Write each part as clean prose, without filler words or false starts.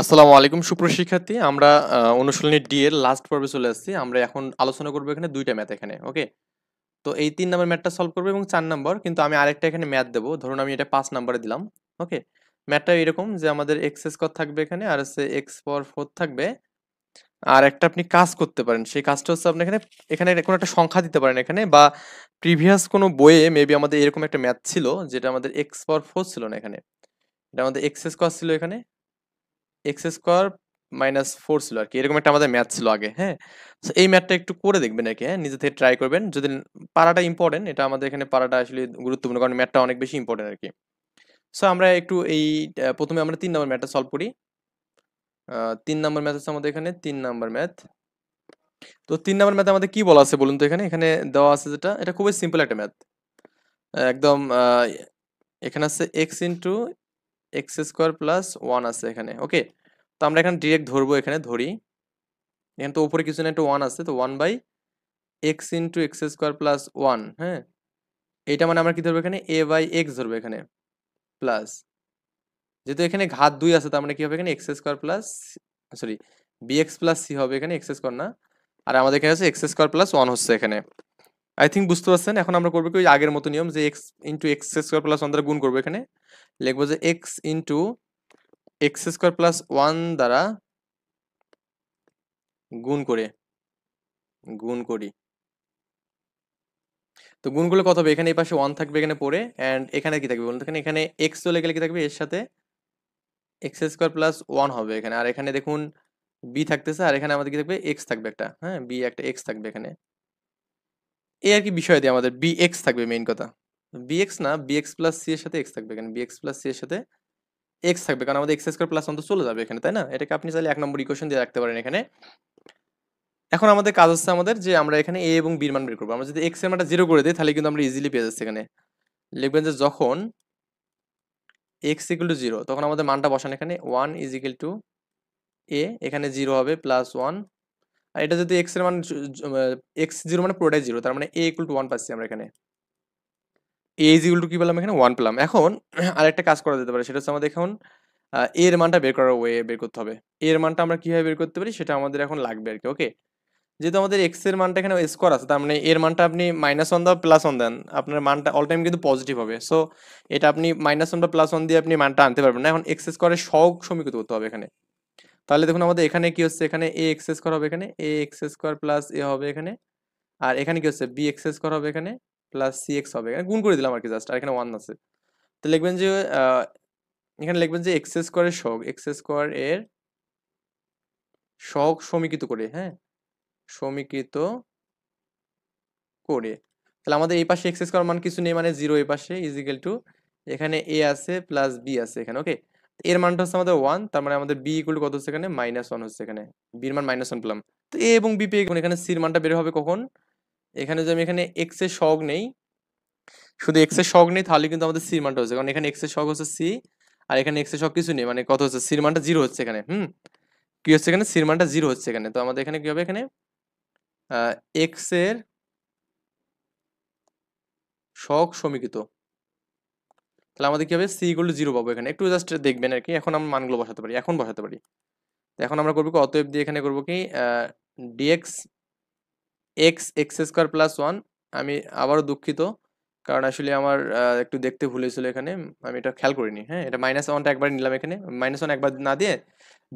আসসালামু আলাইকুম সুপ্রশিক্ষার্থী। আমরা অনুশীলনী ডি এর লাস্ট পর্বে চলে আসছি। আমরা এখন আলোচনা করবো এখানে ২ টা ম্যাথ এখানে। ওকে? তো এই ৩ নাম্বার ম্যাথটা সলভ করবো এবং ৪ নাম্বার কিন্তু আমি আরেকটা এখানে ম্যাথ দেবো। ধরুন আমি এটা ৫ নাম্বারে দিলাম। ওকে? ম্যাথটা এরকম যে আমাদের এক্স স্কোয়ার থাকবে এখানে আর হচ্ছে এক্স পাওয়ার 4 থাকবে। আর একটা আপনি কাজ করতে পারেন। সেই কাজটা হচ্ছে আপনি এখানে এখানে কোনো একটা সংখ্যা দিতে পারেন এখানে বা প্রিভিয়াস কোনো বইয়ে মেবি আমাদের এরকম একটা ম্যাথ ছিল যেটা আমাদের এক্স পাওয়ার 4 ছিল না এখানে। এটা আমাদের এক্স স্কোয়ার ছিল এখানে। এক্স স্কোয়ার মাইনাস 4 ছিল আরকি। এরকম একটা আমাদের ম্যাথ ছিল আগে, হ্যাঁ? সো এই ম্যাথটা একটু করে দেখবেন আরকি, হ্যাঁ? নিজে থেকে ট্রাই করবেন। যদি পারাটা ইম্পোর্টেন্ট, এটা আমাদের এখানে পারাটা আসলে গুরুত্বপূর্ণ কারণ ম্যাথটা অনেক বেশি ইম্পোর্টেন্ট আরকি। সো আমরা একটু এই ১ম এ আমরা ৩ নাম্বার ম্যাথটা সলভ করি। ৩ নাম্বার ম্যাথ হচ্ছে আমাদের এখানে ৩ নাম্বার ম্যাথ। তো ৩ নাম্বার ম্যাথে আমাদের কি বলা আছে বলুন তো এখানে? এখানে দেওয়া আছে যেটা, এটা খুবই সিম্পল একটা ম্যাথ। একদম এখানে আছে x into x square plus 1 আছে এখানে, ওকে? তো আমরা এখানে ডিরেক্ট ধরবো, এখানে ধরি। এখানে তো উপরে কিছু না, একটা 1 আছে, তো 1 by x into x square plus 1, হ্যাঁ? এইটা মানে আমরা কি ধরবো এখানে? a বাই এক্স ধরবো এখানে, প্লাস যেহেতু এখানে ঘাত 2 আছে তার মানে কি হবে এখানে x square plus, sorry, bx plus c হবে এখানে, এক্স স্কোয়ার না। আর আমাদের এখানে আছে এক্স স্কোয়ার প্লাস 1 হচ্ছে এখানে। আই থিঙ্ক বুঝতে পারছেন। এখন আমরা করবো কি, ওই আগের মতো নিয়ম যে x into x square plus 1 দ্বারা গুণ করবো এখানে। লিখবো যে x into x square plus 1 দ্বারা গুণ করে গুণ করি। তো গুণ করলে কত হবে? এখানে এই পাশে 1 থাকবে এখানে পড়ে, অ্যান্ড এখানে কি থাকবে বলুন তো? এখানে এখানে x চলে গেলে কি থাকবে? এর সাথে এক্স স্কোয়ার প্লাস 1 হবে এখানে। আর এখানে দেখুন b থাকতেছে, আর এখানে আমাদের কি থাকবে? x থাকবে একটা, হ্যাঁ? b একটা x থাকবে এখানে। এই আর কি বিষয় দিয়ে আমাদের bx থাকবে মেইন কথা। bx না, bx প্লাস c এর সাথে x থাকবে এখানে। bx প্লাস c এর সাথে x থাকবে কারণ আমাদের এক্স স্কোয়ার প্লাস 1 তো চলে যাবে এখানে, তাই না? এটাকে আপনি চাইলে 1 নম্বর ইকুয়েশন দিয়ে রাখতে পারেন এখানে। এখন আমাদের কাজ হচ্ছে আমাদের যে আমরা এখানে a এবং b এর মান বের করবো। আমরা যদি x এর মানটা 0 করে দেই তাহলে কিন্তু আমরা ইজিলি পেয়ে যাচ্ছি এখানে। লিখবেন যে যখন x ইকুয়াল টু 0 তখন আমাদের মানটা বসান এখানে, 1 ইজ ইকুয়াল টু a, এখানে 0 হবে প্লাস 1। আর এটা যদি x এর মান x 0 মানে পুরোটাই 0, তার মানে a ইকুয়াল টু 1 পাচ্ছি আমরা এখানে। a ইজ ইকুয়াল টু কি পেলাম এখানে? 1 পেলাম। এখন আরেকটা কাজ করা যেতে পারে, সেটা হচ্ছে আমাদের এখন a এর মানটা বের করার ওয়ে বের করতে হবে। a এর মানটা আমরা কিভাবে বের করতে পারি সেটা আমাদের এখন লাগবে আরকি, ওকে? যেহেতু আমাদের x এর মানটা এখানে স্কোয়ার আছে, তার মানে এর মানটা আপনি -1 দাও +1 দেন, আপনার মানটা অল টাইম কিন্তু পজিটিভ হবে। সো এটা আপনি -1 বা +1 দিয়ে আপনি মানটা আনতে পারবেন না। এখন x স্কোয়ারের সহগ সমীকৃত করতে হবে এখানে। তাহলে দেখুন আমাদের এখানে কি হচ্ছে? এখানে ax স্কোয়ার হবে এখানে, ax স্কোয়ার প্লাস a হবে এখানে। আর এখানে কি হচ্ছে? bx স্কোয়ার হবে এখানে প্লাস cx হবে এখানে। গুণ করে দিলাম আরকি জাস্ট, আর এখানে 1 আছে। তো লিখবেন যে এখানে লিখবেন যে এক্স স্কোয়ারের সহগ, এক্স স্কোয়ার এর সহগ সমীকৃত করে, হ্যাঁ? সমীকৃত করে। তাহলে আমাদের এই পাশে এক্স স্কোয়ার মান কিছু নেই, মানে 0 এই পাশে, ইজ ইকুয়াল টু এখানে a আছে প্লাস b আছে এখানে, ওকে? এর মানটা হচ্ছে আমাদের 1, তার মানে আমাদের b ইকুয়াল টু কত হচ্ছে এখানে? -1 হচ্ছে এখানে। b এর মান -1 পেলাম। তো a এবং b পেয়ে গেলাম। এখানে c এর মানটা বের হবে কখন? এখানে যদি আমি এখানে x এর সহগ নেই, শুধু x এর সহগ নেই, তাহলে কিন্তু আমাদের c এর মানটা হচ্ছে, কারণ এখানে x এর সহগ হচ্ছে c, আর এখানে x এর সহগ কিছু নেই, মানে কত হচ্ছে? c এর মানটা 0 হচ্ছে এখানে। কি হচ্ছে এখানে? c এর মানটা 0 হচ্ছে এখানে। তো আমাদের এখানে কি হবে এখানে? x এর সহগ সমীকৃত। তাহলে আমাদের কি হবে? c ইকুয়াল টু 0 পাবো এখানে। একটু জাস্ট দেখবেন আরকি। এখন আমরা মানগুলো বসাতে পারি। এখন বসাতে পারি। তো এখন আমরা করব কি? অতএব দিয়ে এখানে করব কি? dx x x square plus 1। আমি আবারও দুঃখিত। কারণ আসলে আমার একটু দেখতে ভুল হয়েছিল এখানে। আমি এটা খেয়াল করিনি। হ্যাঁ? এটা -1 টা একবার নিলাম এখানে। -1 একবার না দিয়ে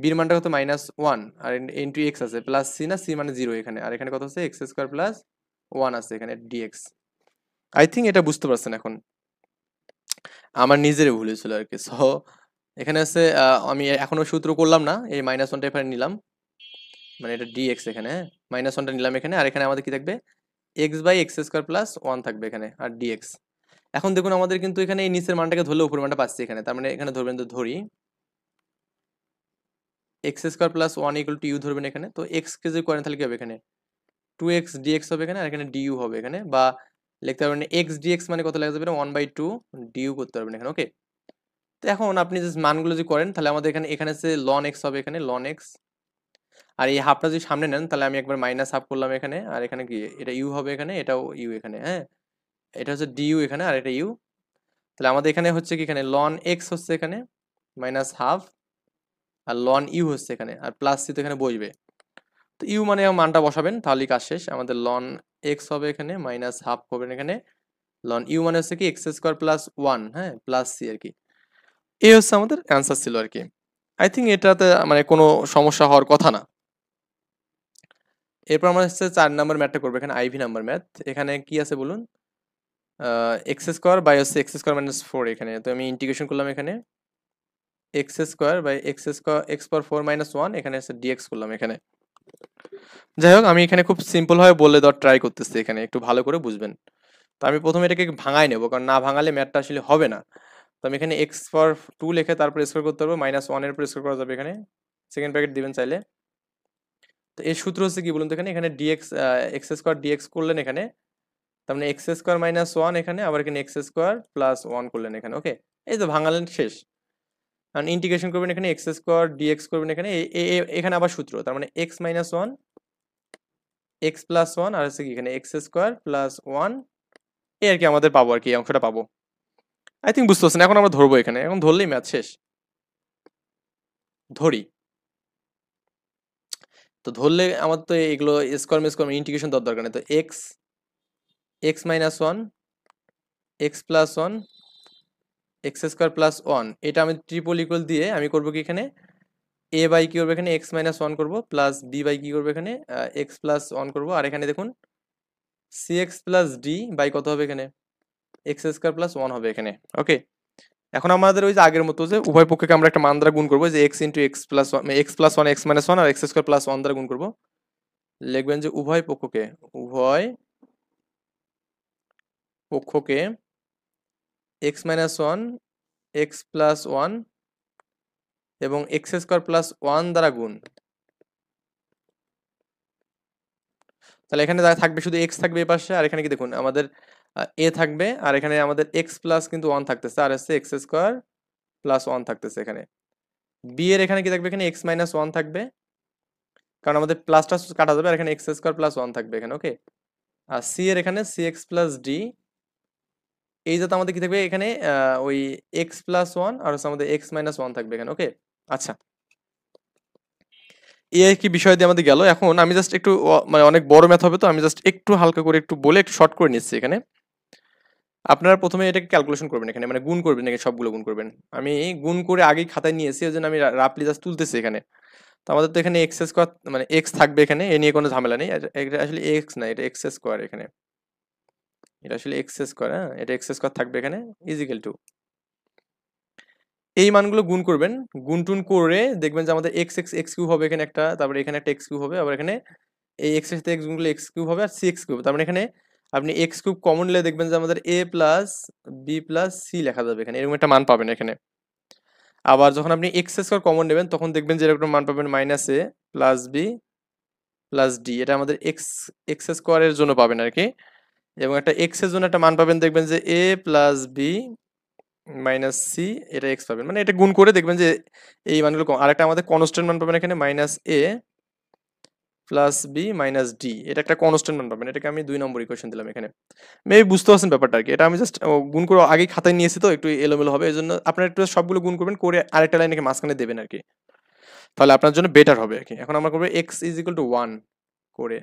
b এর মানটা কত? -1 আর ইনটু x আছে। প্লাস c না, c মানে 0 এখানে। আর এখানে কত আছে? x স্কয়ার প্লাস 1 আছে এখানে dx। আই থিংক এটা বুঝতে পারছেন এখন। আমার নিজেরই ভুল হয়েছিল আরকি। সো এখানে হচ্ছে আমি এখনো সূত্র করলাম না। এই -1 টা এখানে নিলাম। মানে এটা dx এখানে, হ্যাঁ? -1 টা নিলাম এখানে। আর এখানে আমাদের কি থাকবে? x by x square plus 1 থাকবে এখানে, আর dx। এখন দেখুন আমাদের কিন্তু এখানে এই নিচের মানটাকে ধরলে উপরের মানটা পাচ্ছি এখানে। তার মানে এখানে ধরবেন, তো ধরি x square plus 1 equal to u ধরবেন এখানে। তো x কে যদি করেন তাহলে কি হবে এখানে? 2x dx হবে এখানে, আর এখানে du হবে এখানে। বা লিখতে পারবেন x dx মানে কত লেখা যাবে? 1/2 du করতে পারবেন এখানে, ওকে? তো এখন আপনি জাস্ট মানগুলো যদি করেন তাহলে আমাদের এখানে এখানে হচ্ছে ln x হবে এখানে, ln x। আর এই হাফটা যদি সামনে নেন তাহলে আমি একবার মাইনাস হাফ করলাম এখানে, আর এখানে কি? এটা u হবে এখানে, এটাও u এখানে, হ্যাঁ? এটা হচ্ছে du এখানে, আর এটা u। তাহলে আমাদের এখানে হচ্ছে কি? এখানে ln x হচ্ছে এখানে মাইনাস হাফ, আর লন ইউ হচ্ছে এখানে, আর প্লাস সি তো এখানে বসবে। তো ইউ মানে মানটা বসাবেন, তাহলেই কাজ শেষ। আমাদের লন এক্স হবে এখানে মাইনাস হাফ করবেন এখানে, লন ইউ মানে হচ্ছে কি এক্স স্কোয়ার প্লাস ওয়ান, হ্যাঁ, প্লাস সি আর কি। এই হচ্ছে আমাদের অ্যান্সার ছিল আর কি। আই থিঙ্ক এটাতে মানে কোনো সমস্যা হওয়ার কথা না। এরপর আমরা হচ্ছে 4 নাম্বার ম্যাথটা করবো, এখানে আইভি নাম্বার ম্যাথ। এখানে কি আছে বলুন, এক্স স্কোয়ার বাই হচ্ছে এক্স স্কোয়ার মাইনাস ফোর। এখানে তো আমি ইন্টিগ্রেশন করলাম, এখানে x square by x square x power four minus one, এখানে হচ্ছে ডিএক্স করলাম এখানে। যাই হোক, আমি এখানে খুব সিম্পল ভাবে বলে দেওয়ার ট্রাই করতেছি, এখানে একটু ভালো করে বুঝবেন। তো আমি প্রথমে এটাকে ভাঙাই নেবো, কারণ না ভাঙালে ম্যাথটা আসলে হবে না। তো আমি এখানে এক্স পাওয়ার টু লিখে তারপর স্কোয়ার করতে পারবো, মাইনাস ওয়ানের উপর স্কোয়ার করা যাবে এখানে, সেকেন্ড ব্র্যাকেট দিবেন চাইলে। তো এর সূত্র হচ্ছে কি বলুন তো, এখানে এখানে ডিএক্স এক্স স্কোয়ার ডিএক্স করলেন এখানে, তার মানে এক্স স্কোয়ার মাইনাস ওয়ান এখানে, আবার এখানে এক্স স্কোয়ার প্লাস ওয়ান করলেন এখানে। ওকে, এই তো ভাঙালেন, শেষ। কারণ ইন্টিগ্রেশন করবেন এখানে এক্স স্কোয়ার ডিএক্স করবেন এখানে, এখানে আবার সূত্র, তার মানে x minus one x plus one, আর হচ্ছে কি এখানে এক্স স্কোয়ার প্লাস ওয়ান, এই আর কি আমাদের পাবো আর কি, এই অংশটা পাবো। আই থিঙ্ক বুঝতে পারছেন। এখন আমরা ধরবো এখানে, এখন ধরলেই ম্যাথ শেষ। ধরি, তো ধরলে আমাদের তো এগুলো স্কোয়ার স্কোয়ার ইন্টিগ্রেশন দেওয়ার দরকার নেই। তো x x minus one x plus one x square plus one, এটা আমি ট্রিপল ইকুয়াল দিয়ে আমি করবো কি এখানে এ বাই কি করবো এখানে এক্স মাইনাস ওয়ান করবো, প্লাস বি বাই কি করবো এখানে এক্স প্লাস ওয়ান করবো, আর এখানে দেখুন c x plus d by কত হবে এখানে এক্স স্কোয়ার প্লাস ওয়ান হবে এখানে। ওকে, এখন আমাদের ওই যে আগের মতো যে উভয় পক্ষকে আমরা একটা মান দ্বারা গুণ করবো, যে x into x plus one, x plus one x minus one আর এক্স স্কোয়ার প্লাস ওয়ান দ্বারা গুণ করবো। লিখবেন যে উভয় পক্ষকে x minus one x plus one এবং এক্স স্কোয়ার প্লাস ওয়ান দ্বারা গুণ। তাহলে এখানে যা থাকবে শুধু এক্স থাকবে এই পাশে, আর এখানে কি দেখুন আমাদের এ থাকবে, আর এখানে আমাদের এক্স প্লাস কিন্তু ওয়ান থাকতেছে, আর হচ্ছে এক্স স্কোয়ার প্লাস ওয়ান থাকতেছে এখানে। বি এর এখানে কি থাকবে এখানে এক্স মাইনাস ওয়ান থাকবে, কারণ আমাদের প্লাসটা কাটা যাবে, আর এখানে এক্স স্কোয়ার প্লাস ওয়ান থাকবে এখানে। ওকে, আর সি এর এখানে সি এক্স প্লাস ডি, এই যাতে আমাদের কি থাকবে এখানে ওই এক্স প্লাস ওয়ান আর হচ্ছে আমাদের এক্স মাইনাস ওয়ান থাকবে এখানে। ওকে, আচ্ছা, এই কি বিষয় দিয়ে আমাদের গেল। এখন আমি জাস্ট একটু মানে অনেক বড় ম্যাথ হবে, তো আমি জাস্ট একটু হালকা করে একটু বলে একটু শর্ট করে নিচ্ছি এখানে। আপনারা প্রথমে এটাকে ক্যালকুলেশন করবেন এখানে, মানে গুণ করবেন এখানে, সবগুলো গুণ করবেন। আমি গুণ করে আগেই খাতায় নিয়েছি, ওই জন্য আমি রাফলি জাস্ট তুলতেছি এখানে। তো আমাদের তো এখানে এক্স স্কোয়ার মানে এক্স থাকবে এখানে, এ নিয়ে কোনো ঝামেলা নেই। এটা আসলে এক্স না, এটা এক্স স্কোয়ার এখানে, এটা আসলে এক্স স্কোয়ার, হ্যাঁ, এটা এক্স স্কোয়ার থাকবে এখানে ইজিক্যাল টু, এই মানগুলো গুণ করবেন। গুণ টুন করে দেখবেন যে আমাদের এক্স এক্স এক্স কিউব হবে এখানে একটা, তারপরে এখানে একটা এক্স কিউব হবে, আবার এখানে এই এক্স এর সাথে এক্স গুণগুলো এক্স কিউব হবে, আর সি এক্স কিউব। তার মানে এখানে আপনি এক্স কিউব কমন নিলে দেখবেন যে আমাদের এ প্লাস বি প্লাস সি লেখা যাবে এখানে, এরকম একটা মান পাবেন এখানে। আবার যখন আপনি এক্স স্কোয়ার কমন নেবেন তখন দেখবেন যে এরকম মান পাবেন minus a plus B plus D, এটা আমাদের এক্স এক্স স্কোয়ারের জন্য পাবেন আর কি। এবং একটা এক্স এর জন্য একটা মান পাবেন, দেখবেন যে এ প্লাস বি মাইনাস সি, এটা এক্স পাবেন। মানে এটা গুণ করে দেখবেন যে এই মানগুলো কম। আরেকটা আমাদের কনস্ট্যান্ট মান পাবেন এখানে minus a plus B minus D, এটা একটা কনস্ট্যান্ট মান পাবেন। এটাকে আমি 2 নম্বর ইকুয়েশন দিলাম এখানে। মেবি বুঝতে পারছেন ব্যাপারটা আর কি। এটা আমি জাস্ট গুণ করে আগেই খাতায় নিয়েছি, তো একটু এলোমেলো হবে, এই জন্য আপনারা একটু সবগুলো গুণ করবেন, করে আরেকটা লাইনকে মাঝখানে দেবেন আর কি, তাহলে আপনার জন্য বেটার হবে আর কি। এখন আমরা করবো x is equal two one করে।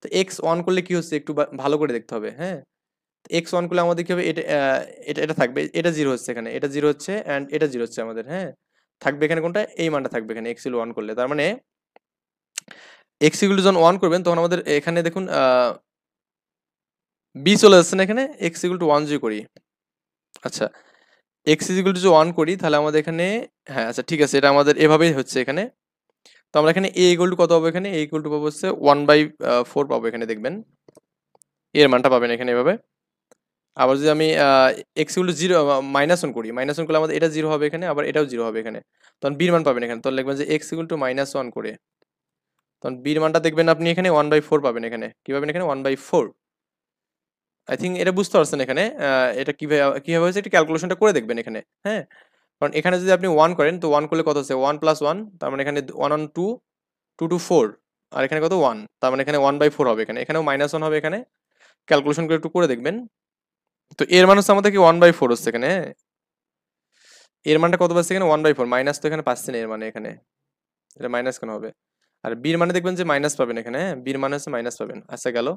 তো এক্স ওয়ান করলে কি হচ্ছে একটু ভালো করে দেখতে হবে, হ্যাঁ। এক্স ওয়ান করলে আমাদের কি হবে, এটা এটা এটা থাকবে, এটা জিরো হচ্ছে এখানে, এটা জিরো হচ্ছে অ্যান্ড এটা জিরো হচ্ছে আমাদের, হ্যাঁ। থাকবে এখানে কোনটা, এই মানটা থাকবে এখানে এক্স ইকুয়াল ওয়ান করলে। তার মানে এক্স ইকুয়াল যখন ওয়ান করবেন তখন আমাদের এখানে দেখুন বি চলে যাচ্ছে না এখানে, এক্স ইকুয়াল টু ওয়ান যদি করি, আচ্ছা এক্স ইকুয়াল টু যদি ওয়ান করি তাহলে আমাদের এখানে, হ্যাঁ আচ্ছা ঠিক আছে, এটা আমাদের এভাবেই হচ্ছে এখানে। তো আমরা এখানে এ ইকুয়াল টু কত পাবো, এখানে এ ইকুয়াল টু পাবো হচ্ছে 1/4 পাবো এখানে, দেখবেন এর মানটা পাবেন এখানে এভাবে। আবার যদি আমি x equal to zero minus one করি, মাইনাস ওয়ান করলে আমাদের এটা জিরো হবে এখানে, আবার এটাও জিরো হবে এখানে, তখন বির মান পাবেন এখানে। তখন লিখবেন যে x equal to minus one করে, তখন বির মানটা দেখবেন আপনি এখানে 1/4 পাবেন এখানে। কি পাবেন এখানে 1/4। আই থিঙ্ক এটা বুঝতে পারছেন এখানে, এটা কিভাবে হয়েছে এটা ক্যালকুলেশনটা করে দেখবেন এখানে, হ্যাঁ। কারণ এখানে যদি আপনি ওয়ান করেন, তো ওয়ান করলে কত হচ্ছে ওয়ান প্লাস ওয়ান, তার মানে এখানে one on two, two two four, আর এখানে কত ওয়ান, তার মানে এখানে 1/4 হবে এখানে, এখানেও মাইনাস ওয়ান হবে এখানে। ক্যালকুলেশন করে একটু করে দেখবেন। তো এর মানে হচ্ছে আমাদের কি 1/4 হচ্ছে এখানে, হ্যাঁ। এর মানটা কত পাচ্ছি এখানে 1/4, মাইনাস তো এখানে পাচ্ছি না এর মানে, এখানে এটা মাইনাস কেন হবে? আর বির মানে দেখবেন যে মাইনাস পাবেন এখানে, হ্যাঁ বির মানে হচ্ছে মাইনাস পাবেন। আচ্ছা গেল।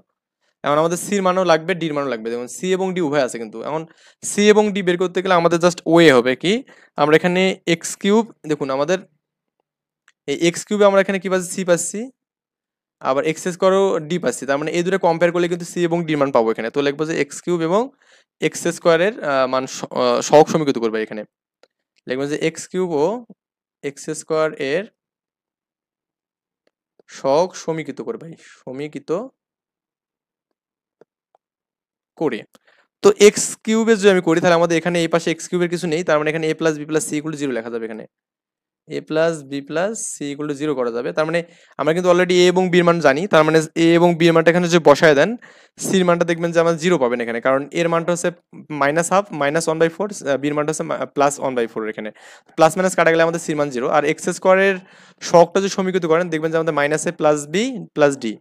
এখন আমাদের সির মানও লাগবে, ডির মানও লাগবে। দেখুন সি এবং ডি উভয় আছে কিন্তু, এখন সি এবং ডি বের করতে গেলে আমাদের জাস্ট ওয়ে হবে কি, আমরা এখানে এক্স কিউব, দেখুন আমাদের এই এক্স কিউবে আমরা এখানে কি পাচ্ছি, সি পাচ্ছি, আবার এক্স স্কোয়ারও ডি পাচ্ছি, তার মানে এই দুটো কম্পেয়ার করলে কিন্তু সি এবং ডির মান পাবো এখানে। তো লিখবো যে এক্স কিউব এবং এক্স স্কোয়ারের মান সহগ সমীকৃত করবে এখানে। লিখবো যে এক্স কিউব ও এক্স স্কোয়ার এর সহগ সমীকৃত করবে, সমীকৃত করে। তো এক্স কিউবের যদি আমি করি তাহলে আমাদের এখানে এই পাশে এক্স কিউবের কিছু নেই, তার মানে এখানে A plus B plus C equal to 0 লেখা যাবে এখানে। A plus B plus C equal to 0 করা যাবে, তার মানে আমরা কিন্তু অলরেডি এ এবং বির মান জানি, তার মানে এ এবং বির মানটা এখানে যদি বসায় দেন, সির মানটা দেখবেন যে আমরা 0 পাবেন এখানে, কারণ এর মানটা হচ্ছে মাইনাস হাফ, মাইনাস 1/4, বির মানটা হচ্ছে প্লাস 1/4, এখানে প্লাস মাইনাস কাটা গেলে আমাদের সির মান 0। আর এক্স স্কোয়ারের সহগটা যদি সমীকৃত করেন দেখবেন যে আমাদের minus a plus B plus d,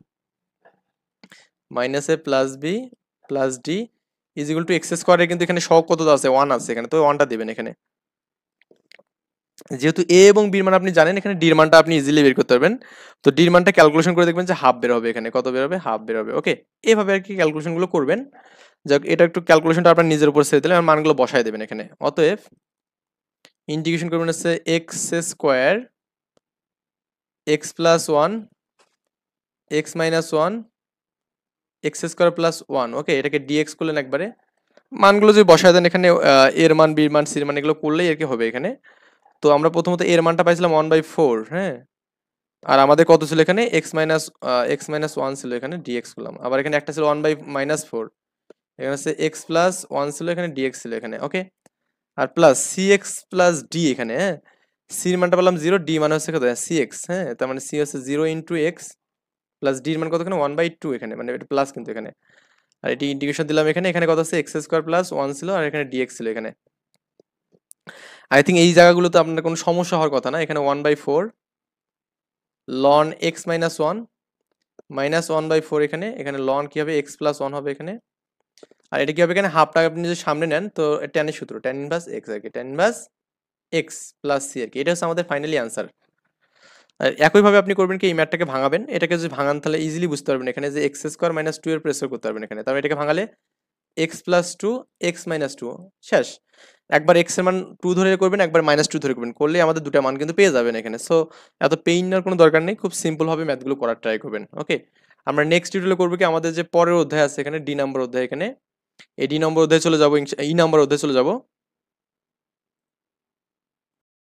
minus a plus B plus d is equal to x স্কোয়ারের কিন্তু এখানে সহগ কত আছে, 1 আছে এখানে, তো 1টা দিবেন এখানে। যেহেতু এ এবং বির মান আপনি জানেন, এখানে ডির মানটা আপনি ইজিলি বের করতে পারবেন। তো ডির মানটা ক্যালকুলেশন করে দেখবেন যে হাফ বের হবে এখানে, কত বের হবে, হাফ বের হবে। ওকে, এভাবে আর কি ক্যালকুলেশনগুলো করবেন। যাক, এটা একটু ক্যালকুলেশনটা আপনার নিজের উপর ছেড়ে দিলেন, আর মানগুলো বসায় দেবেন এখানে। অতএব ইন্টিগ্রেশন করবেন হচ্ছে x square x plus 1 x minus 1 x square plus 1। ওকে, এটাকে ডিএক্স করলেন একবারে, মানগুলো যদি বসায় দেন এখানে, এর মান বির মান সির মান এগুলো করলেই আর কি হবে এখানে। তো আমরা প্রথমত এর মানটা পাইছিলাম 1/4, হ্যাঁ, আর আমাদের কত ছিল এখানে, এক্স মাইনাস 1 ছিল এখানে, ডিএক্স করলাম। আবার এখানে একটা ছিল 1/-4, এখানে হচ্ছে এক্স প্লাস 1 ছিল এখানে, ডিএক্স ছিল এখানে। ওকে, আর plus C x plus D এখানে, হ্যাঁ সির মানটা পেলাম 0, ডি মানে হচ্ছে কত, সি এক্স, হ্যাঁ তার মানে সি হচ্ছে 0 ইন্টু এক্স প্লাস ডির মান কত এখানে 1/2 এখানে, মানে এটা প্লাস কিন্তু এখানে। আর এটি ইন্টিগ্রেশন দিলাম এখানে, এখানে কত আছে এক্স স্কোয়ার প্লাস 1 ছিল, আর এখানে ডিএক্স ছিল এখানে। আই থিঙ্ক এই জায়গাগুলোতে আপনার কোনো সমস্যা হওয়ার কথা না। এখানে 1/4 লন এক্স মাইনাস 1 মাইনাস 1/4, এখানে এখানে লন কি হবে, এক্স প্লাস 1 হবে এখানে। আর এটা কি হবে এখানে, হাফটা আপনি যদি সামনে নেন তো ট্যানের সূত্র, ট্যান ইনভার্স এক্স আর কি, tan inverse x plus C আর কি। এটা হচ্ছে আমাদের ফাইনালি আনসার। আর একইভাবে আপনি করবেন কি, এই ম্যাথটাকে ভাঙাবেন, এটাকে যদি ভাঙান তাহলে ইজিলি বুঝতে পারবেন এখানে যে এক্স স্কোয়ার মাইনাস 2 এর প্রেসার করতে পারবেন এখানে। তারপর এটাকে ভাঙালে এক্স প্লাস 2 এক্স মাইনাস 2, শেষ। একবার এক্স এর মান 2 ধরে করবেন, একবার -2 ধরে করবেন, করলে আমাদের দুটো মান কিন্তু পেয়ে যাবেন এখানে। সো এত পেইন নেওয়ার কোনো দরকার নেই, খুব সিম্পল ভাবে ম্যাথগুলো করার ট্রাই করবেন। ওকে, আমরা নেক্সট টিউটোরিয়ালে করবো কি, আমাদের যে পরের অধ্যায় আছে এখানে, ডি নাম্বার অধ্যায়, এখানে এই ডি নম্বর অধ্যায়ে চলে যাবো, ই নাম্বার অধ্যায়ে চলে যাবো।